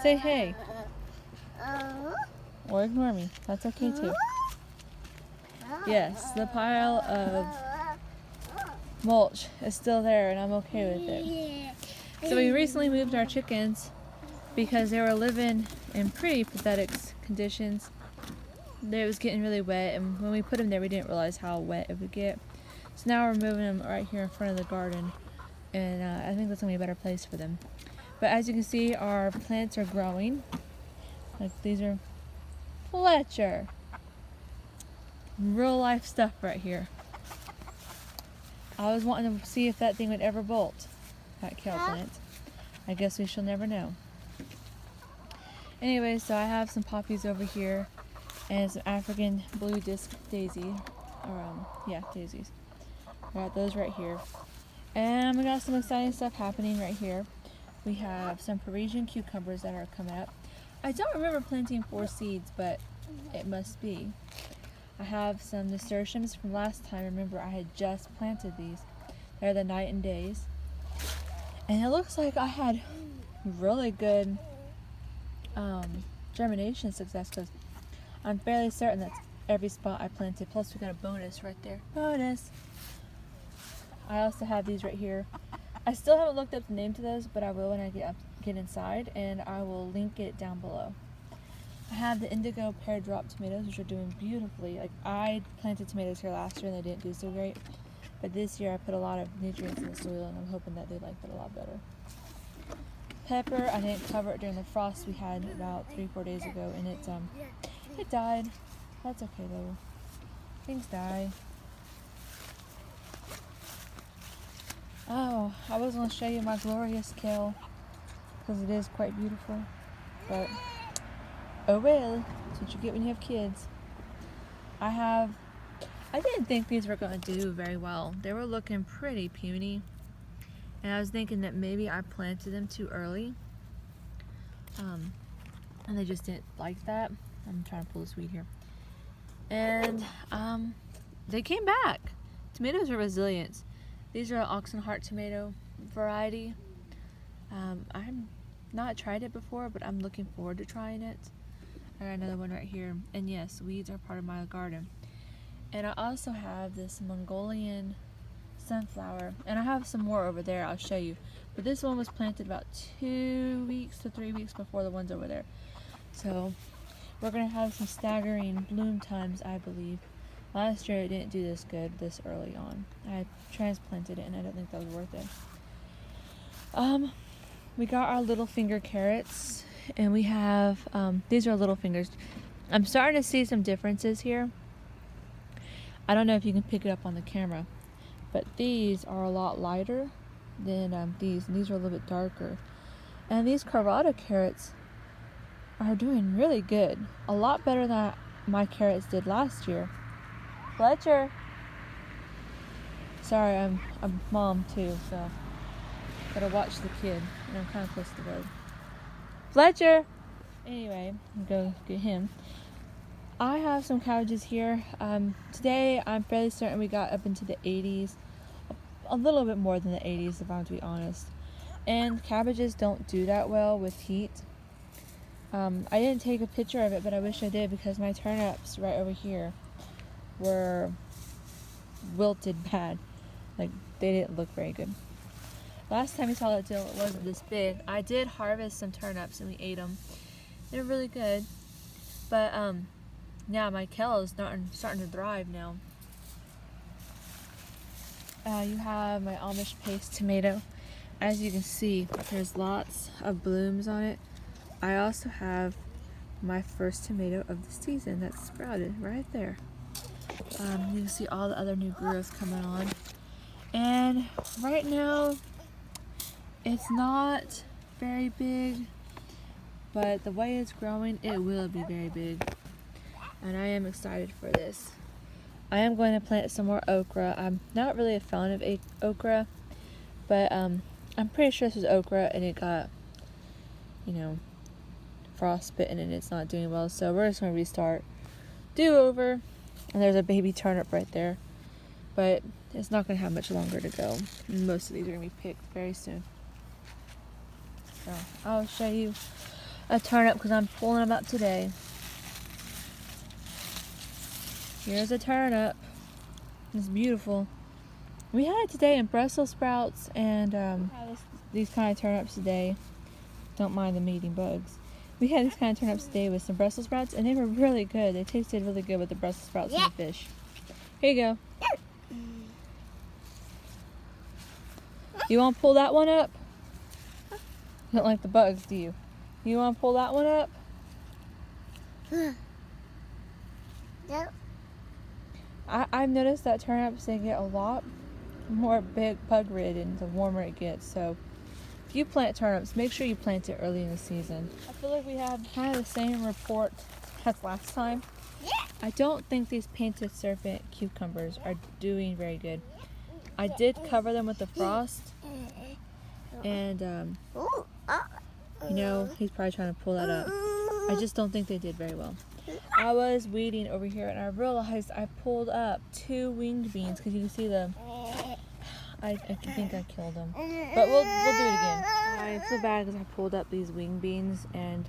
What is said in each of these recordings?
Say hey. Or ignore me. That's okay too. Yes, the pile of mulch is still there and I'm okay with it. So we recently moved our chickens because they were living in pretty pathetic conditions. It was getting really wet, and when we put them there we didn't realize how wet it would get. So now we're moving them right here in front of the garden, and I think that's going to be a better place for them. But as you can see, our plants are growing. Like, these are Fletcher. Real life stuff right here. I was wanting to see if that thing would ever bolt, that kale plant. I guess we shall never know. Anyway, so I have some poppies over here and some African blue disc daisy, or daisies. I got those right here. And we got some exciting stuff happening right here. We have some Parisian cucumbers that are coming up. I don't remember planting 4 seeds, but it must be. I have some nasturtiums from last time. Remember, I had just planted these. They're the night and days. And it looks like I had really good germination success, because I'm fairly certain that's every spot I planted. Plus we got a bonus right there. Bonus! I also have these right here. I still haven't looked up the name to those, but I will when I get inside, and I will link it down below. I have the indigo pear drop tomatoes, which are doing beautifully. Like, I planted tomatoes here last year and they didn't do so great, but this year I put a lot of nutrients in the soil and I'm hoping that they like it a lot better. Pepper, I didn't cover it during the frost we had about 3-4 days ago, and it died. That's okay though. Things die. Oh, I was going to show you my glorious kale, because it is quite beautiful, but oh well, that's what you get when you have kids. I didn't think these were going to do very well. They were looking pretty puny, and I was thinking that maybe I planted them too early, and they just didn't like that. I'm trying to pull this weed here. And they came back. Tomatoes are resilient. These are an Oxenheart tomato variety. I've not tried it before, but I'm looking forward to trying it. I got another one right here. And yes, weeds are part of my garden. And I also have this Mongolian sunflower. And I have some more over there, I'll show you. But this one was planted about 2 weeks to 3 weeks before the ones over there. So we're going to have some staggering bloom times, I believe. Last year it didn't do this good this early on. I transplanted it and I don't think that was worth it. We got our little finger carrots, and we have, these are little fingers. I'm starting to see some differences here. I don't know if you can pick it up on the camera, but these are a lot lighter than these, and these are a little bit darker. And these Carrata carrots are doing really good. A lot better than my carrots did last year. Fletcher! Sorry, I'm a mom too, so gotta watch the kid, and I'm kind of close to the road. Fletcher! Anyway, I'll go get him. I have some cabbages here. Today I'm fairly certain we got up into the 80s. A little bit more than the 80s, if I'm to be honest. And cabbages don't do that well with heat. I didn't take a picture of it, but I wish I did, because my turnips right over here were wilted bad. Like, they didn't look very good. Last time we saw that deal, it wasn't this big. I did harvest some turnips and we ate them. They were really good. But yeah, my kale is starting to thrive now. You have my Amish paste tomato. As you can see, there's lots of blooms on it. I also have my first tomato of the season that's sprouted right there. You can see all the other new growth coming on. And right now, it's not very big, but the way it's growing, it will be very big. And I am excited for this. I am going to plant some more okra. I'm not really a fan of okra, but I'm pretty sure this is okra and it got, frostbitten and it's not doing well. So we're just going to restart. Do over. And there's a baby turnip right there. But it's not going to have much longer to go. Most of these are going to be picked very soon. So I'll show you a turnip because I'm pulling them up today. Here's a turnip. It's beautiful. We had it today in Brussels sprouts and these kind of turnips today. Don't mind them eating bugs. We had these kind of turnips today with some Brussels sprouts and they were really good. They tasted really good with the Brussels sprouts and the fish. Here you go. You want to pull that one up? You don't like the bugs, do you? You want to pull that one up? Yep. I've noticed that turnips, they get a lot more bug ridden the warmer it gets. So if you plant turnips, make sure you plant it early in the season. I feel like we have kind of the same report as last time. I don't think these painted serpent cucumbers are doing very good. I did cover them with the frost, and you know, he's probably trying to pull that up. I just don't think they did very well. I was weeding over here and I realized I pulled up 2 winged beans because you can see them. I think I killed them, but we'll do it again. I feel bad because I pulled up these winged beans, and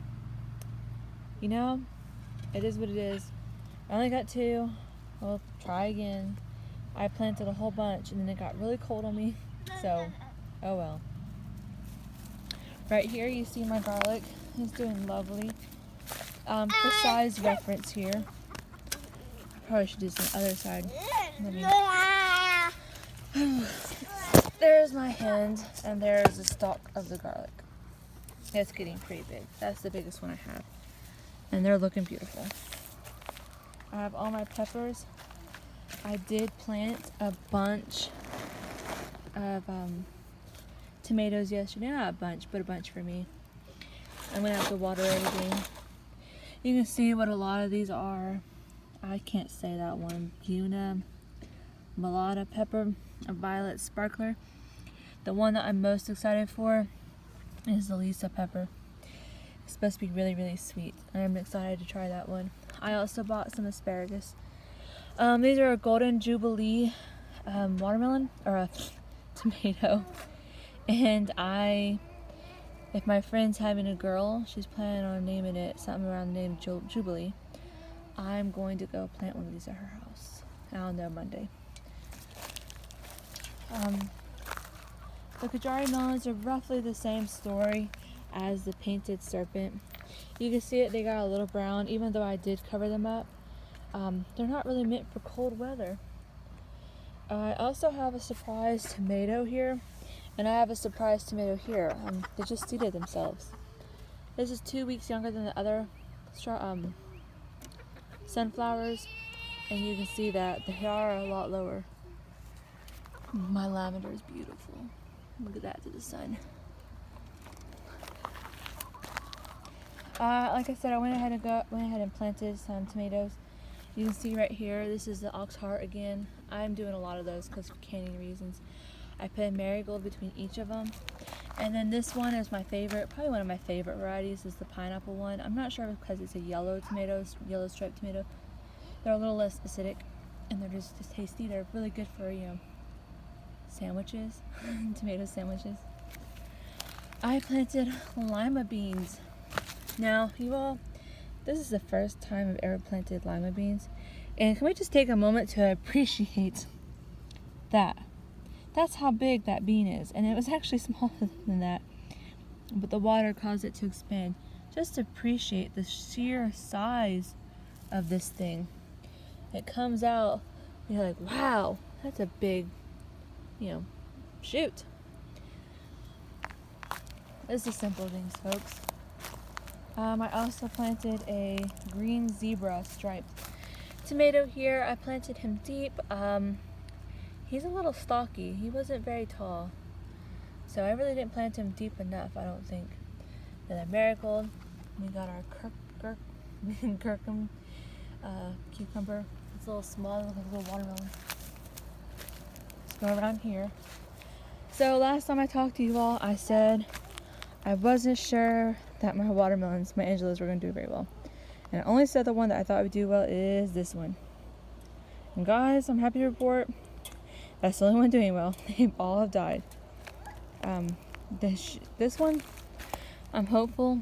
you know, it is what it is. I only got 2. We'll try again. I planted a whole bunch and then it got really cold on me, so oh well. Right here you see my garlic. It's doing lovely. For size reference here, I probably should do some other side. There's my hand, and there's the stalk of the garlic. It's getting pretty big. That's the biggest one I have, and they're looking beautiful. I have all my peppers. I did plant a bunch of tomatoes yesterday. Not a bunch, but a bunch for me. I'm gonna have to water everything. You can see what a lot of these are. I can't say that one. Buna, Malata pepper, a violet sparkler. The one that I'm most excited for is the Lisa pepper. It's supposed to be really, really sweet. I'm excited to try that one. I also bought some asparagus. These are a Golden Jubilee watermelon, or a tomato. And if my friend's having a girl, she's planning on naming it something around the name Jubilee, I'm going to go plant one of these at her house. I'll know Monday. The Kajari melons are roughly the same story as the painted serpent. You can see it, they got a little brown, even though I did cover them up. They're not really meant for cold weather. I also have a surprise tomato here, and I have a surprise tomato here. They just seeded themselves. This is 2 weeks younger than the other sunflowers, and you can see that they are a lot lower. My lavender is beautiful. Look at that to the sun. Like I said, I went ahead and planted some tomatoes. You can see right here, this is the ox heart again. I'm doing a lot of those because for canning reasons. I put a marigold between each of them. And then this one is my favorite, probably one of my favorite varieties is the pineapple one. I'm not sure because it's a yellow tomato, yellow striped tomato. They're a little less acidic and they're just tasty. They're really good for, you know, sandwiches, tomato sandwiches. I planted lima beans. Now, you all, this is the first time I've ever planted lima beans. And can we just take a moment to appreciate that? That's how big that bean is. And it was actually smaller than that. But the water caused it to expand. Just appreciate the sheer size of this thing. It comes out, you're like, wow, that's a big, you know, shoot. This is simple things, folks. I also planted a green zebra striped tomato here. I planted him deep. He's a little stocky. He wasn't very tall. So I really didn't plant him deep enough, I don't think. Then a marigold. We got our gherkin cucumber. It's a little small, like a little watermelon. Let's go around here. So last time I talked to you all, I said I wasn't sure that my watermelons, my Angelas, were going to do very well. And I only said the one that I thought would do well is this one. And guys, I'm happy to report that's the only one doing well. They all have died. This one, I'm hopeful.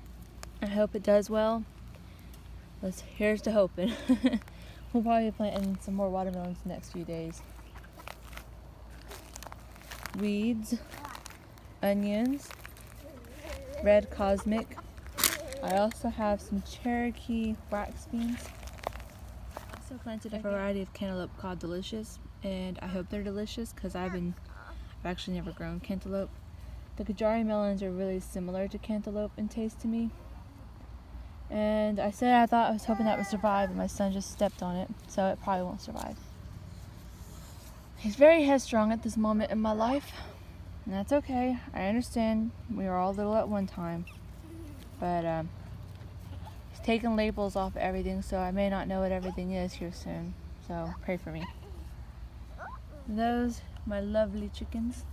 I hope it does well. Here's to hoping. We'll probably be planting some more watermelons the next few days. Weeds, onions, red cosmic. I also have some Cherokee wax beans. I also planted a variety of cantaloupe called Delicious, and I hope they're delicious because I've actually never grown cantaloupe. The Kajari melons are really similar to cantaloupe in taste to me. And I was hoping that would survive, and my son just stepped on it, so it probably won't survive. He's very headstrong at this moment in my life, and that's okay. I understand. We were all little at one time, but he's taking labels off everything, so I may not know what everything is here soon. So pray for me. Those, my lovely chickens.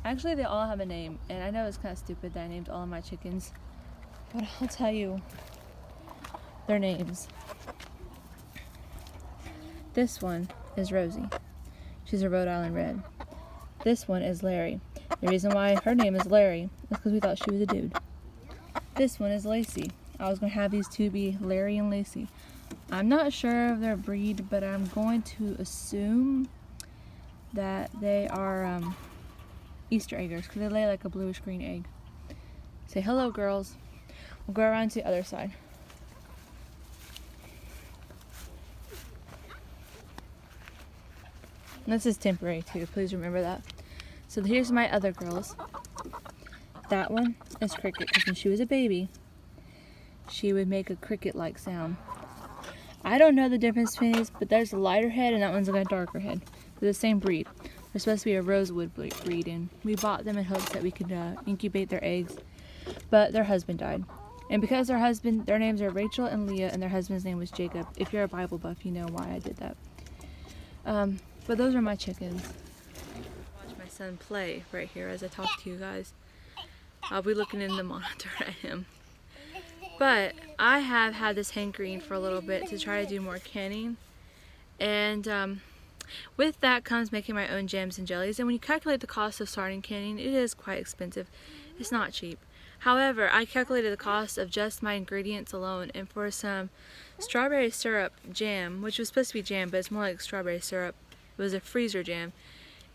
Actually, they all have a name, and I know it's kind of stupid that I named all of my chickens, but I'll tell you their names. This one is Rosie. She's a Rhode Island Red. This one is Larry. The reason why her name is Larry is because we thought she was a dude. This one is Lacey. I was going to have these two be Larry and Lacey. I'm not sure of their breed, but I'm going to assume that they are Easter eggers, because they lay like a bluish green egg. Say hello, girls. We'll go around to the other side. And this is temporary too, please remember that. So here's my other girls. That one is Cricket, because when she was a baby, she would make a cricket-like sound. I don't know the difference between these, but there's a lighter head and that one's got a darker head. They're the same breed. They're supposed to be a rosewood breed, and we bought them in hopes that we could incubate their eggs, but their husband died. And because their names are Rachel and Leah, and their husband's name was Jacob. If you're a Bible buff, you know why I did that. But those are my chickens. Watch my son play right here as I talk to you guys. I'll be looking in the monitor at him. But I have had this hankering for a little bit to try to do more canning. And with that comes making my own jams and jellies. And when you calculate the cost of starting canning, it is quite expensive. It's not cheap. However, I calculated the cost of just my ingredients alone, and for some strawberry syrup jam, which was supposed to be jam, but it's more like strawberry syrup, it was a freezer jam,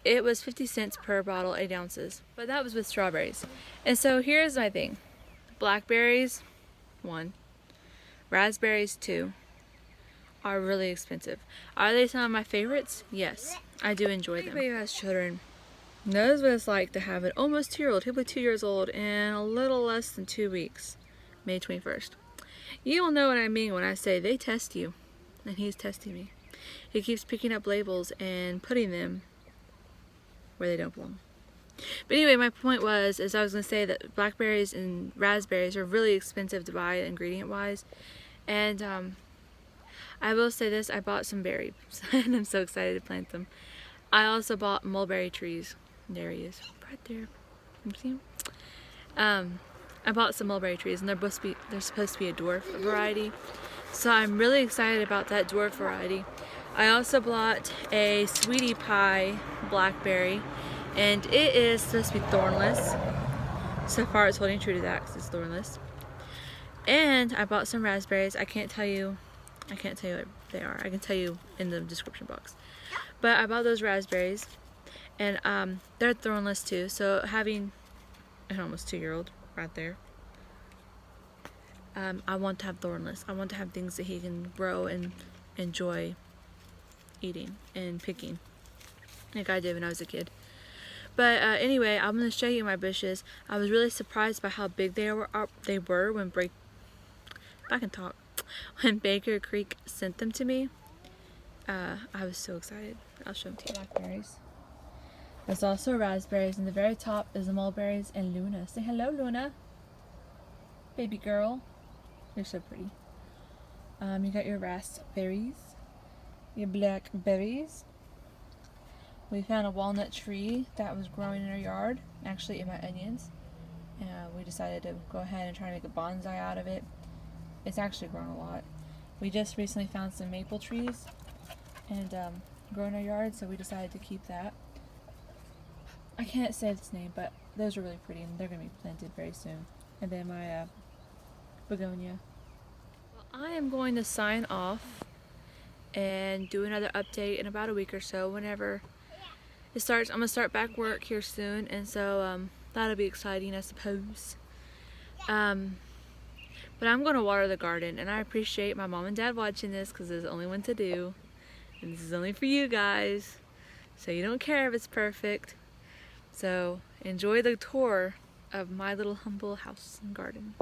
it was 50 cents per bottle, 8 ounces. But that was with strawberries. And so here's my thing. Blackberries, 1. Raspberries, 2. Are really expensive. Are they some of my favorites? Yes, I do enjoy them. Anybody who has children knows what it's like to have an almost 2-year-old. He'll be 2 years old in a little less than 2 weeks, May 21st. You'll know what I mean when I say they test you, and he's testing me. He keeps picking up labels and putting them where they don't belong. But anyway, my point I was going to say that blackberries and raspberries are really expensive to buy ingredient-wise, and I will say this, I bought some berries, and I'm so excited to plant them. I also bought mulberry trees. There he is, right there. You see him? I bought some mulberry trees, and they're supposed to be a dwarf variety. So I'm really excited about that dwarf variety. I also bought a sweetie pie blackberry, and it is supposed to be thornless. So far it's holding true to that because it's thornless. And I bought some raspberries. I can't tell you what they are. I can tell you in the description box. But I bought those raspberries, and they're thornless too. So having an almost 2-year-old right there, I want to have thornless. I want to have things that he can grow and enjoy eating and picking, like I did when I was a kid. But anyway, I'm going to show you my bushes. I was really surprised by how big they were when when Baker Creek sent them to me. I was so excited. I'll show them to you. Blackberries. There's also raspberries, and the very top is the mulberries and Luna. Say hello, Luna. Baby girl. You're so pretty. You got your raspberries, your blackberries. We found a walnut tree that was growing in our yard, actually in my onions. We decided to go ahead and try to make a bonsai out of it. It's actually grown a lot. We just recently found some maple trees and grow in our yard, so we decided to keep that. I can't say its name, but those are really pretty, and they're going to be planted very soon. And then my begonia. Well, I am going to sign off and do another update in about a week or so. Whenever it starts, I'm going to start back work here soon, and so that'll be exciting, I suppose. But I'm going to water the garden, and I appreciate my mom and dad watching this because it's the only one to do. And this is only for you guys, so you don't care if it's perfect. So enjoy the tour of my little humble house and garden.